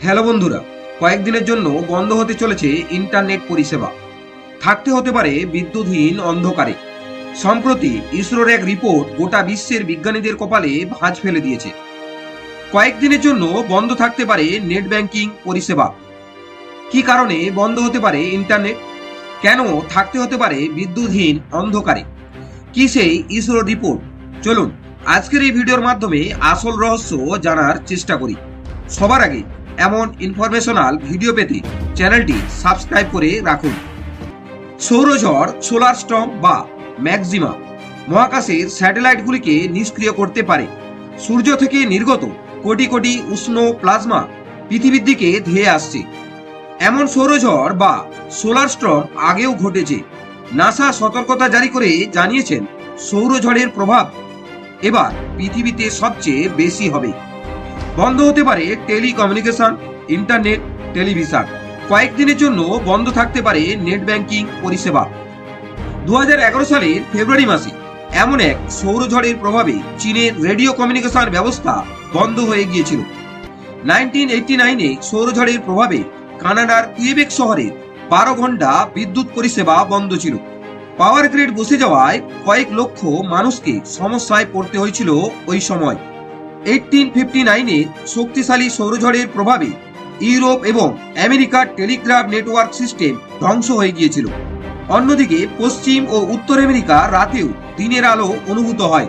Hello বন্ধুরা, কয়েকদিনের জন্য বন্ধ হতে চলেছে ইন্টারনেট পরিষেবা। থাকতে হতে পারে বিদ্যুৎহীন অন্ধকারে। সম্প্রতি ইসরোর এক রিপোর্ট গোটা বিশ্বের বিজ্ঞানীদের কপালে ভাঁজ ফেলে দিয়েছে। কয়েকদিনের জন্য বন্ধ থাকতে পারে নেট ব্যাংকিং পরিষেবা। কি কারণে বন্ধ হতে পারে ইন্টারনেট? কেন থাকতে হতে পারে বিদ্যুৎহীন অন্ধকারে? কি সেই ইসরোর রিপোর্ট? চলুন আজকের এই ভিডিওর মাধ্যমে আসল রহস্য জানার চেষ্টা করি। সবার আগে এমন ইনফরমেশনাল ভিডিও পেতে চ্যানেলটি সাবস্ক্রাইব করে রাখুন। সৌরঝড়, সোলার স্টর্ম বা ম্যাক্সিমা মহাকাশের স্যাটেলাইটগুলিকে নিষ্ক্রিয় করতে পারে। সূর্য থেকে নির্গত কোটি কোটি উষ্ণ প্লাজমা পৃথিবীর দিকে ধেয়ে আসছে। এমন সৌরঝড় বা সোলার স্টর্ম আগেও ঘটেছে। নাসা সতর্কতা জারি করে জানিয়েছেন সৌরঝড়ের প্রভাব এবার পৃথিবীতে সবচেয়ে বেশি হবে। বন্ধ হতে পারে টেলিকমিউনিকেশন, ইন্টারনেট, টেলিভিশন। কয়েকদিনের জন্য বন্ধ থাকতে পারে নেট ব্যাংকিং পরিষেবা। 2011 সালের ফেব্রুয়ারি মাসে এমন এক সৌরঝড়ের প্রভাবে চীনের রেডিও কমিউনিকেশন ব্যবস্থা বন্ধ হয়ে গিয়েছিল। 1989-এ সৌরঝড়ের প্রভাবে কানাডার কুয়েবেক শহরে 12 ঘন্টা বিদ্যুৎ পরিষেবা বন্ধ ছিল। পাওয়ার গ্রিড বসে যাওয়ায় কয়েক লক্ষ মানুষকে সমস্যায় পড়তে হয়েছিল ওই সময়। 1859-এ শক্তিশালী সৌরঝড়ের প্রভাবে ইউরোপ এবং আমেরিকার টেলিগ্রাফ নেটওয়ার্ক সিস্টেম ধ্বংস হয়ে গিয়েছিল। অন্যদিকে পশ্চিম ও উত্তর আমেরিকা রাতেও দিনের আলো অনুভূত হয়।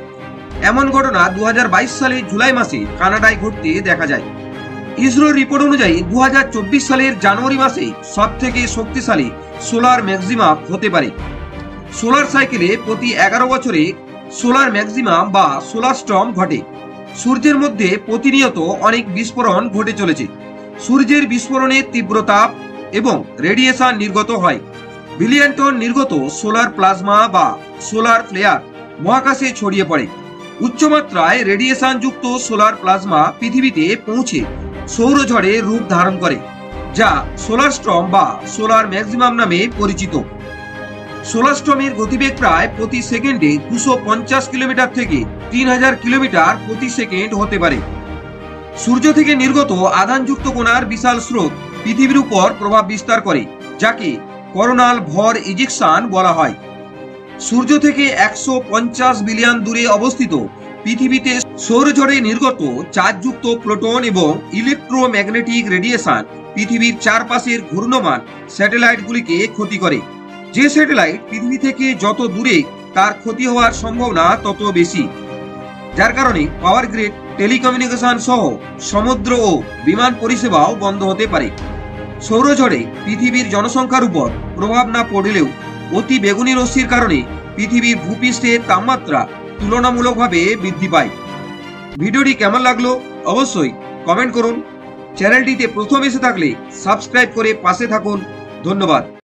এমন ঘটনা 2022 সালের জুলাই মাসে কানাডায় ঘটতে দেখা যায়। ইসরোর রিপোর্ট অনুযায়ী 2024 সালের জানুয়ারি মাসে সবথেকে শক্তিশালী সোলার ম্যাক্সিমাম হতে পারে। সোলার সাইকেলে প্রতি 11 বছরে সোলার ম্যাক্সিমাম বা সোলার স্টর্ম ঘটে। সূর্যের মধ্যে প্রতিনিয়ত অনেক বিস্ফোরণ ঘটে চলেছে। সূর্যের বিস্ফোরণের তীব্র তাপ এবং রেডিয়েশন নির্গত হয়। বিলিয়ন টন নির্গত সোলার প্লাজমা বা সোলার ফ্লেয়ার মহাকাশে ছড়িয়ে পড়ে। উচ্চমাত্রায় রেডিয়েশন যুক্ত সোলার প্লাজমা পৃথিবীতে পৌঁছে সৌরঝড়ে রূপ ধারণ করে, যা সোলার স্টর্ম বা সোলার ম্যাক্সিমাম নামে পরিচিত। সোলার স্টর্মের গতিবেগ প্রায় প্রতি সেকেন্ডে 250 কিলোমিটার থেকে 3000 কিলোমিটার প্রতি সেকেন্ড হতে পারে। সূর্য থেকে নির্গত আধানযুক্ত কণার বিশাল স্রোত পৃথিবীর উপর প্রভাব বিস্তার করে, যাকে করোনাল ভর ইজেকশন বলা হয়। সূর্য থেকে 150 বিলিয়ন দূরে অবস্থিত পৃথিবীতে সৌরঝড়ে নির্গত চার্জযুক্ত প্রোটন এবং ইলেকট্রোম্যাগনেটিক রেডিয়েশন পৃথিবীর চারপাশের ঘূর্ণমান স্যাটেলাইটগুলিকে ক্ষতি করে। যে স্যাটেলাইট পৃথিবী থেকে যত দূরে তার ক্ষতি হওয়ার সম্ভাবনা তত বেশি, যার কারণে পাওয়ার গ্রিড, টেলিকমিউনিকেশন সহ সমুদ্র ও বিমান পরিষেবাও বন্ধ হতে পারে। সৌরঝড়ে পৃথিবীর জনসংখ্যার উপর প্রভাব না পড়লেও অতি বেগুনি রশ্মির কারণে পৃথিবীর ভূপৃষ্ঠের তাপমাত্রা তুলনামূলকভাবে বৃদ্ধি পায়। ভিডিওটি কেমন লাগলো অবশ্যই কমেন্ট করুন। চ্যানেলটিতে প্রথম এসে থাকলে সাবস্ক্রাইব করে পাশে থাকুন। ধন্যবাদ।